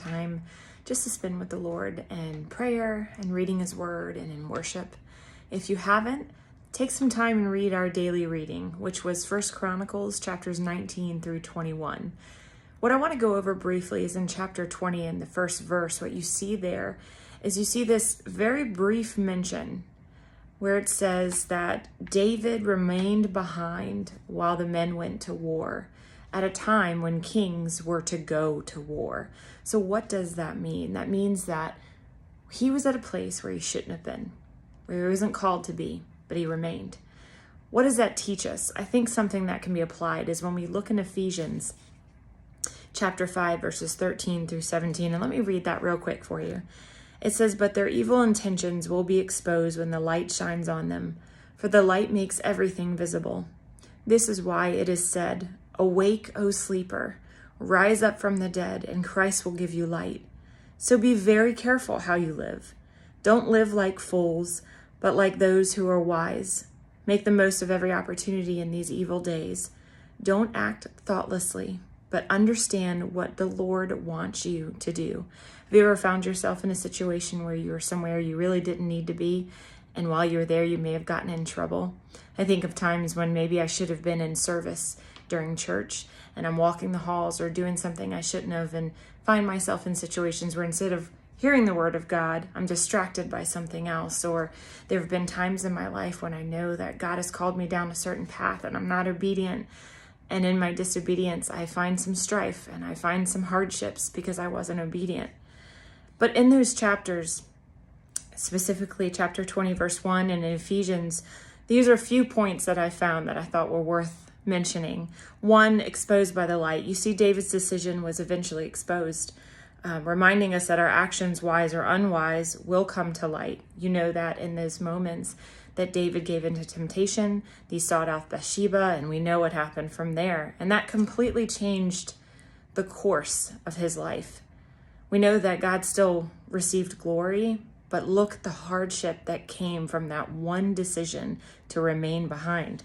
time just to spend with the Lord in prayer and reading his word and in worship. If you haven't, take some time and read our daily reading, which was 1 Chronicles chapters 19 through 21. What I want to go over briefly is in chapter 20 in the first verse. What you see there is you see this very brief mention where it says that David remained behind while the men went to war at a time when kings were to go to war. So what does that mean? That means that he was at a place where he shouldn't have been, where he wasn't called to be, but he remained. What does that teach us? I think something that can be applied is when we look in Ephesians chapter 5, verses 13 through 17, and let me read that real quick for you. It says, "But their evil intentions will be exposed when the light shines on them, for the light makes everything visible. This is why it is said, 'Awake, O sleeper, rise up from the dead, and Christ will give you light.' So be very careful how you live. Don't live like fools, but like those who are wise. Make the most of every opportunity in these evil days. Don't act thoughtlessly, but understand what the Lord wants you to do." Have you ever found yourself in a situation where you were somewhere you really didn't need to be, and while you were there, you may have gotten in trouble? I think of times when maybe I should have been in service during church, and I'm walking the halls or doing something I shouldn't have, and find myself in situations where instead of hearing the word of God, I'm distracted by something else. Or there have been times in my life when I know that God has called me down a certain path and I'm not obedient. And in my disobedience, I find some strife and I find some hardships because I wasn't obedient. But in those chapters, specifically chapter 20, verse 1, and in Ephesians, these are a few points that I found that I thought were worth mentioning. One, exposed by the light. You see, David's decision was eventually exposed, reminding us that our actions, wise or unwise, will come to light. You know that in those moments that David gave into temptation, he sought out Bathsheba, and we know what happened from there. And that completely changed the course of his life. We know that God still received glory, but look the hardship that came from that one decision to remain behind.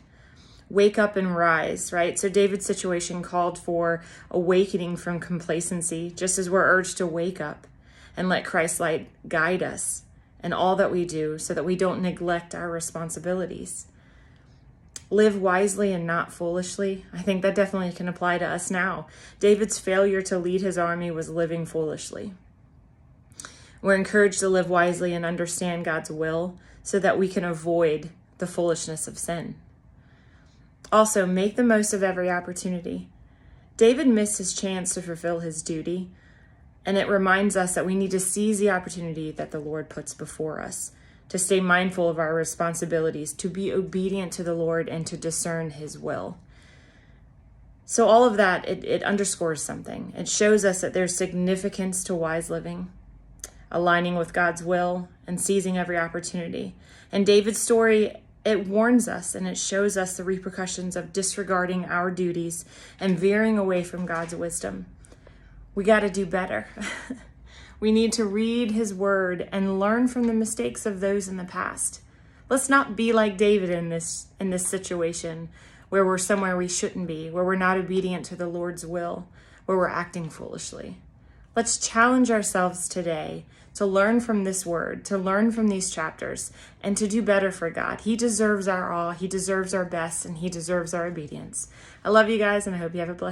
Wake up and rise, right? So David's situation called for awakening from complacency, just as we're urged to wake up and let Christ's light guide us in all that we do so that we don't neglect our responsibilities. Live wisely and not foolishly. I think that definitely can apply to us now. David's failure to lead his army was living foolishly. We're encouraged to live wisely and understand God's will so that we can avoid the foolishness of sin. Also, make the most of every opportunity. David missed his chance to fulfill his duty, and it reminds us that we need to seize the opportunity that the Lord puts before us, to stay mindful of our responsibilities, to be obedient to the Lord, and to discern his will. So all of that, it underscores something. It shows us that there's significance to wise living, aligning with God's will, and seizing every opportunity. And David's story, it warns us and it shows us the repercussions of disregarding our duties and veering away from God's wisdom. We got to do better. We need to read his word and learn from the mistakes of those in the past. Let's not be like David in this situation where we're somewhere we shouldn't be, where we're not obedient to the Lord's will, where we're acting foolishly. Let's challenge ourselves today to learn from this word, to learn from these chapters, and to do better for God. He deserves our awe, he deserves our best, and he deserves our obedience. I love you guys, and I hope you have a blessed day.